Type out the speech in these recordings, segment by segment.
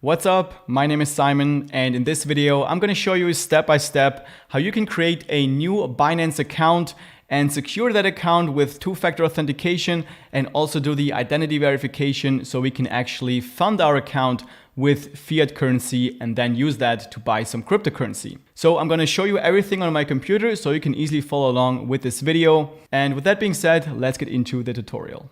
What's up? My name is Simon, and in this video, I'm going to show you step by step how you can create a new Binance account and secure that account with two-factor authentication and also do the identity verification so we can actually fund our account with fiat currency and then use that to buy some cryptocurrency. So I'm going to show you everything on my computer so you can easily follow along with this video. And with that being said, let's get into the tutorial.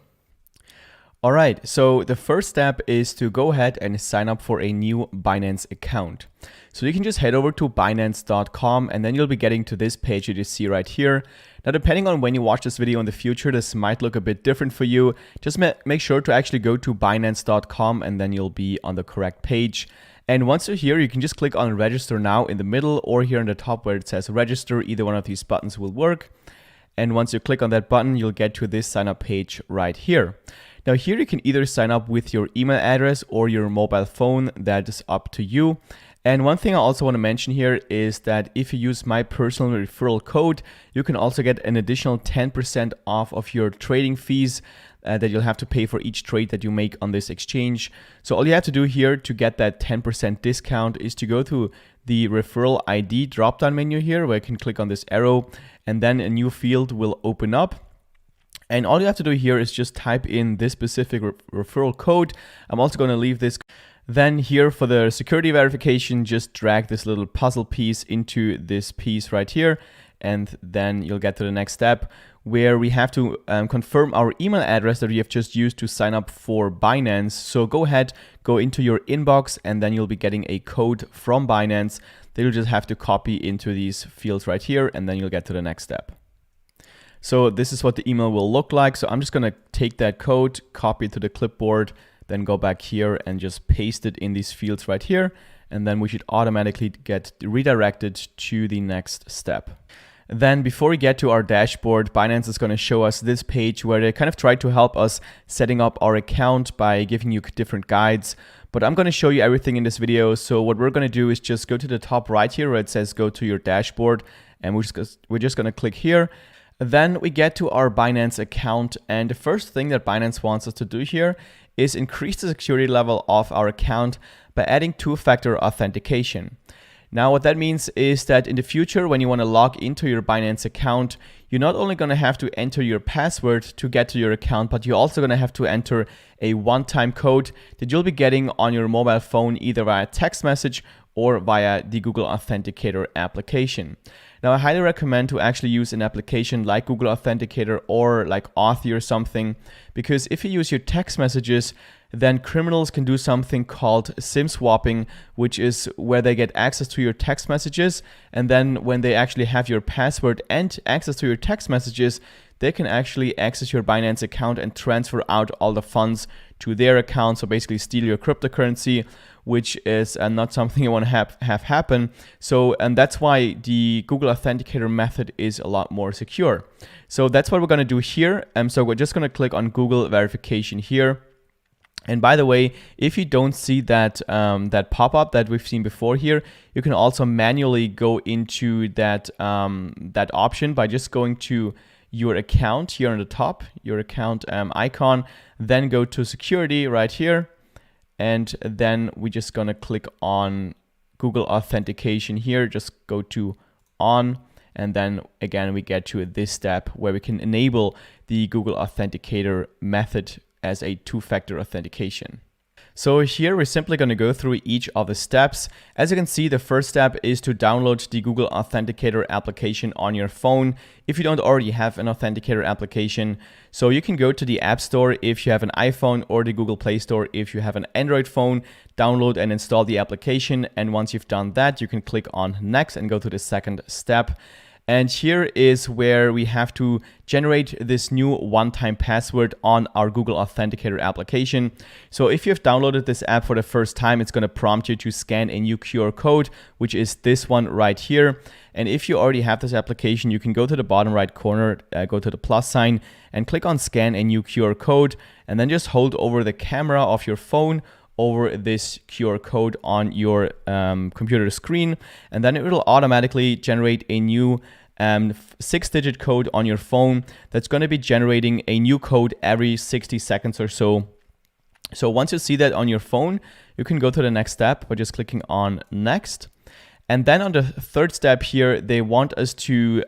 All right, so the first step is to go ahead and sign up for a new Binance account. So you can just head over to Binance.com and then you'll be getting to this page that you see right here. Now, depending on when you watch this video in the future, this might look a bit different for you. Just make sure to actually go to Binance.com and then you'll be on the correct page. And once you're here, you can just click on register now in the middle or here on the top where it says register. Either one of these buttons will work. And once you click on that button, you'll get to this sign up page right here. Now here you can either sign up with your email address or your mobile phone. That is up to you. And one thing I also want to mention here is that if you use my personal referral code, you can also get an additional 10% off of your trading fees that you'll have to pay for each trade that you make on this exchange. So all you have to do here to get that 10% discount is to go to the referral ID drop-down menu here where you can click on this arrow and then a new field will open up. And all you have to do here is just type in this specific referral code. I'm also going to leave this. Then here for the security verification, just drag this little puzzle piece into this piece right here. And then you'll get to the next step where we have to confirm our email address that we have just used to sign up for Binance. So go ahead, go into your inbox, and then you'll be getting a code from Binance that you'll just have to copy into these fields right here. And then you'll get to the next step. So this is what the email will look like. So I'm just going to take that code, copy it to the clipboard, then go back here and just paste it in these fields right here. And then we should automatically get redirected to the next step. Then before we get to our dashboard, Binance is going to show us this page where they kind of try to help us setting up our account by giving you different guides. But I'm going to show you everything in this video. So what we're going to do is just go to the top right here where it says go to your dashboard. And we're just going to click here. Then we get to our Binance account, and the first thing that Binance wants us to do here is increase the security level of our account by adding two-factor authentication. Now what that means is that in the future when you want to log into your Binance account, you're not only going to have to enter your password to get to your account, but you're also going to have to enter a one-time code that you'll be getting on your mobile phone either via text message or via the Google Authenticator application. Now, I highly recommend to actually use an application like Google Authenticator or like Authy or something, because if you use your text messages, then criminals can do something called SIM swapping, which is where they get access to your text messages. And then when they actually have your password and access to your text messages, they can actually access your Binance account and transfer out all the funds to their account. So basically steal your cryptocurrency, which is not something you want to have happen. So, and that's why the Google Authenticator method is a lot more secure. So that's what we're going to do here. So we're just going to click on Google verification here. And by the way, if you don't see that that pop-up that we've seen before here, you can also manually go into that that option by just going to your account here on the top, your account icon, then go to security right here. And then we're just gonna click on Google Authentication here, just go to on, and then again, we get to this step where we can enable the Google Authenticator method as a two-factor authentication. So here we're simply going to go through each of the steps. As you can see, the first step is to download the Google Authenticator application on your phone if you don't already have an Authenticator application. So you can go to the App Store if you have an iPhone or the Google Play Store if you have an Android phone, download and install the application. And once you've done that, you can click on Next and go to the second step. And here is where we have to generate this new one-time password on our Google Authenticator application. So if you've downloaded this app for the first time, it's going to prompt you to scan a new QR code, which is this one right here. And if you already have this application, you can go to the bottom right corner, go to the plus sign and click on scan a new QR code, and then just hold over the camera of your phone over this QR code on your computer screen, and then it will automatically generate a new 6-digit code on your phone that's going to be generating a new code every 60 seconds or so. So once you see that on your phone, you can go to the next step by just clicking on next. And then on the third step here, they want us to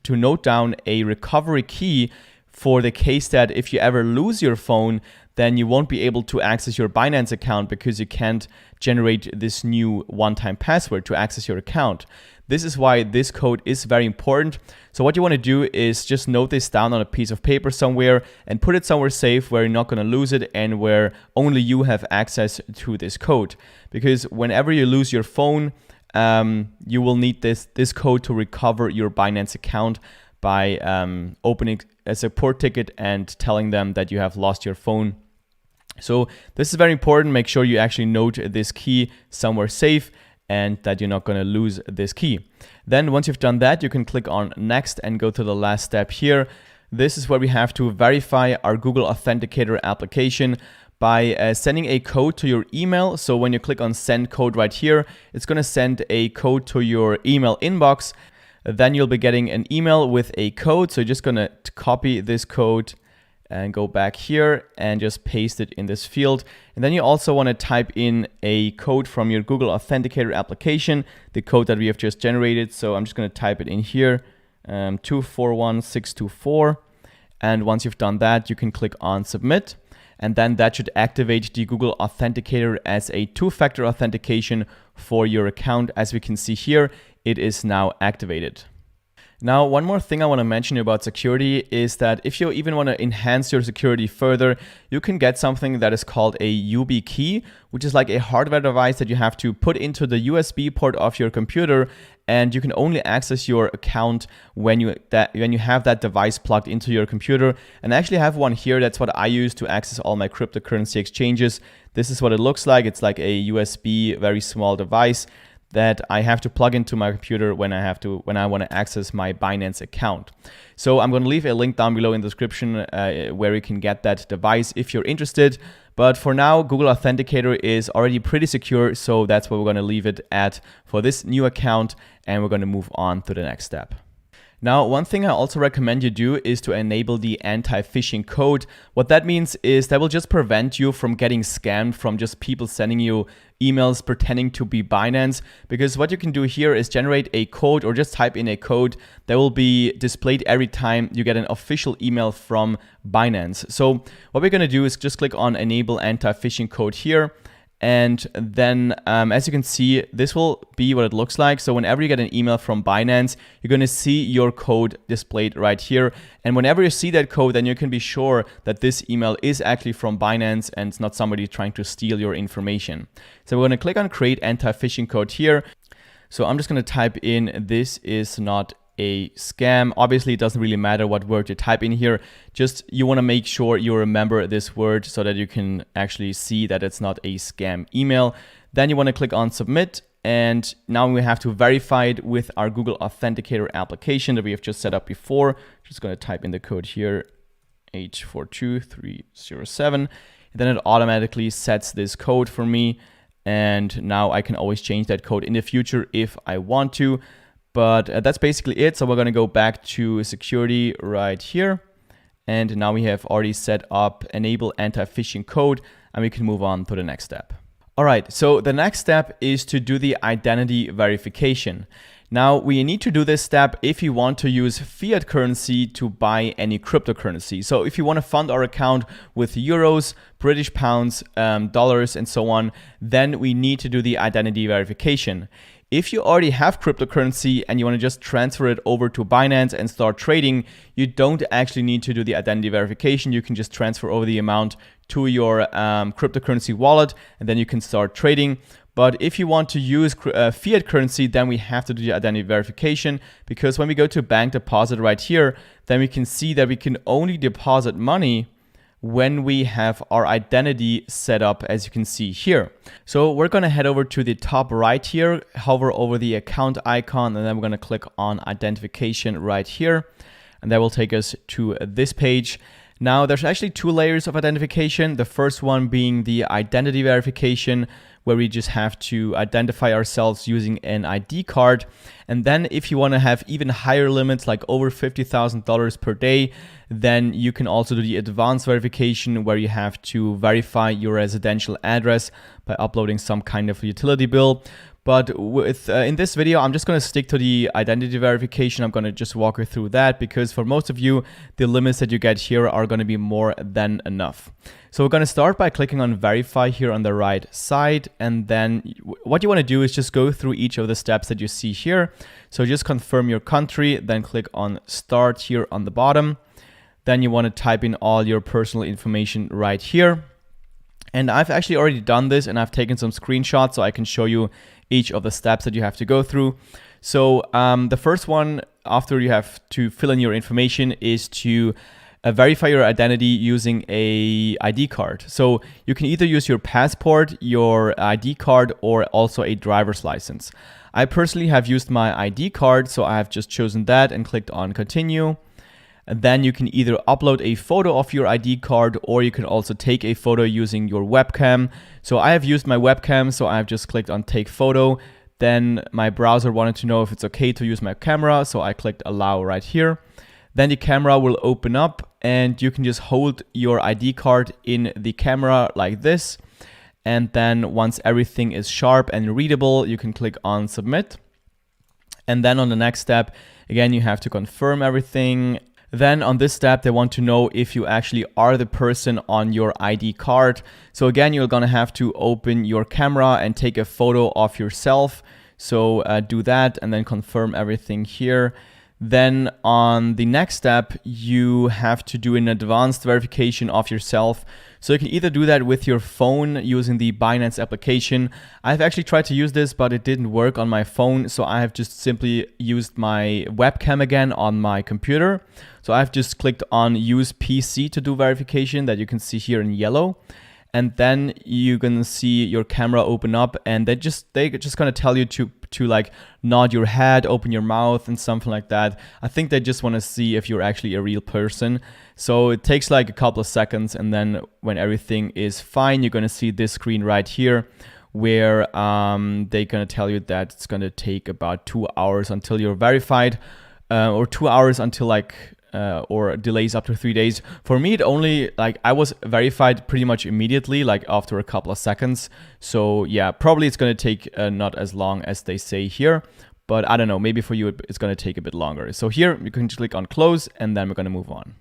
note down a recovery key for the case that if you ever lose your phone, then you won't be able to access your Binance account because you can't generate this new one-time password to access your account. This is why this code is very important. So what you want to do is just note this down on a piece of paper somewhere and put it somewhere safe where you're not going to lose it and where only you have access to this code. Because whenever you lose your phone, you will need this code to recover your Binance account by opening a support ticket and telling them that you have lost your phone. So this is very important. Make sure you actually note this key somewhere safe and that you're not going to lose this key. Then once you've done that, you can click on next and go to the last step here. This is where we have to verify our Google Authenticator application by sending a code to your email. So when you click on send code right here, it's going to send a code to your email inbox. Then you'll be getting an email with a code. So you're just going to copy this code and go back here and just paste it in this field. And then you also want to type in a code from your Google Authenticator application, the code that we have just generated. So I'm just going to type it in here, 241624. And once you've done that, you can click on submit. And then that should activate the Google Authenticator as a two-factor authentication for your account. As we can see here, it is now activated. Now, one more thing I want to mention about security is that if you even want to enhance your security further, you can get something that is called a YubiKey, which is like a hardware device that you have to put into the USB port of your computer, and you can only access your account when you have that device plugged into your computer. And I actually have one here. That's what I use to access all my cryptocurrency exchanges. This is what it looks like. It's like a USB, very small device that I have to plug into my computer when I want to access my Binance account. So I'm going to leave a link down below in the description where you can get that device if you're interested. But for now, Google Authenticator is already pretty secure, so that's where we're going to leave it at for this new account, and we're going to move on to the next step. Now, one thing I also recommend you do is to enable the anti-phishing code. What that means is that will just prevent you from getting scammed from just people sending you emails pretending to be Binance, because what you can do here is generate a code or just type in a code that will be displayed every time you get an official email from Binance. So what we're going to do is just click on enable anti-phishing code here. And then as you can see, this will be what it looks like. So whenever you get an email from Binance, you're going to see your code displayed right here. And whenever you see that code, then you can be sure that this email is actually from Binance and it's not somebody trying to steal your information. So we're going to click on create anti-phishing code here. So I'm just going to type in, this is not a scam. Obviously, it doesn't really matter what word you type in here. Just you want to make sure you remember this word so that you can actually see that it's not a scam email. Then you want to click on submit. And now we have to verify it with our Google Authenticator application that we have just set up before. Just going to type in the code here, H42307. And then it automatically sets this code for me. And now I can always change that code in the future if I want to. But that's basically it. So we're going to go back to security right here. And now we have already set up enable anti-phishing code, and we can move on to the next step. All right, so the next step is to do the identity verification. Now we need to do this step if you want to use fiat currency to buy any cryptocurrency. So if you want to fund our account with euros, British pounds, dollars, and so on, then we need to do the identity verification. If you already have cryptocurrency and you want to just transfer it over to Binance and start trading, you don't actually need to do the identity verification. You can just transfer over the amount to your cryptocurrency wallet, and then you can start trading. But if you want to use fiat currency, then we have to do the identity verification, because when we go to bank deposit right here, then we can see that we can only deposit money when we have our identity set up, as you can see here. So we're going to head over to the top right here, hover over the account icon, and then we're going to click on identification right here. And that will take us to this page. Now there's actually two layers of identification. The first one being the identity verification, where we just have to identify ourselves using an ID card. And then if you want to have even higher limits, like over $50,000 per day, then you can also do the advanced verification, where you have to verify your residential address by uploading some kind of utility bill. But with in this video, I'm just going to stick to the identity verification. I'm going to just walk you through that, because for most of you, the limits that you get here are going to be more than enough. So we're going to start by clicking on verify here on the right side. And then what you want to do is just go through each of the steps that you see here. So just confirm your country, then click on start here on the bottom. Then you want to type in all your personal information right here. And I've actually already done this, and I've taken some screenshots so I can show you each of the steps that you have to go through. So the first one, after you have to fill in your information, is to verify your identity using a ID card. So you can either use your passport, your ID card, or also a driver's license. I personally have used my ID card, so I have just chosen that and clicked on continue. And then you can either upload a photo of your ID card, or you can also take a photo using your webcam. So I have used my webcam, so I have just clicked on take photo. Then my browser wanted to know if it's okay to use my camera, so I clicked allow right here. Then the camera will open up, and you can just hold your ID card in the camera like this. And then once everything is sharp and readable, you can click on submit. And then on the next step, again, you have to confirm everything. Then on this step, they want to know if you actually are the person on your ID card. So again, you're gonna have to open your camera and take a photo of yourself. So do that and then confirm everything here. Then on the next step, you have to do an advanced verification of yourself. So you can either do that with your phone using the Binance application. I've actually tried to use this, but it didn't work on my phone. So I have just simply used my webcam again on my computer. So I've just clicked on use PC to do verification, that you can see here in yellow. And then you're gonna see your camera open up, and they're just gonna tell you to like nod your head, open your mouth and something like that. I think they just wanna see if you're actually a real person. So it takes like a couple of seconds, and then when everything is fine, you're gonna see this screen right here, where they're gonna tell you that it's gonna take about 2 hours until you're verified, or 2 hours until like or delays up to 3 days. For me, it only, like, I was verified pretty much immediately, like after a couple of seconds. So yeah, probably it's going to take not as long as they say here, but I don't know, maybe for you it's going to take a bit longer. So here you can click on close, and then we're going to move on.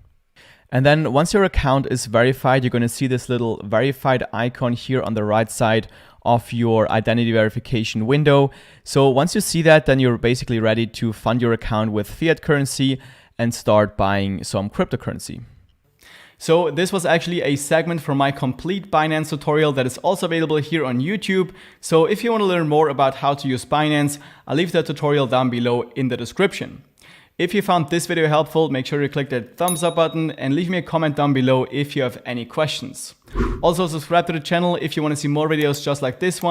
And then once your account is verified, you're going to see this little verified icon here on the right side of your identity verification window. So once you see that, then you're basically ready to fund your account with fiat currency and start buying some cryptocurrency. So this was actually a segment from my complete Binance tutorial that is also available here on YouTube. So if you want to learn more about how to use Binance, I'll leave the tutorial down below in the description. If you found this video helpful, make sure to click that thumbs up button and leave me a comment down below if you have any questions. Also subscribe to the channel if you want to see more videos just like this one.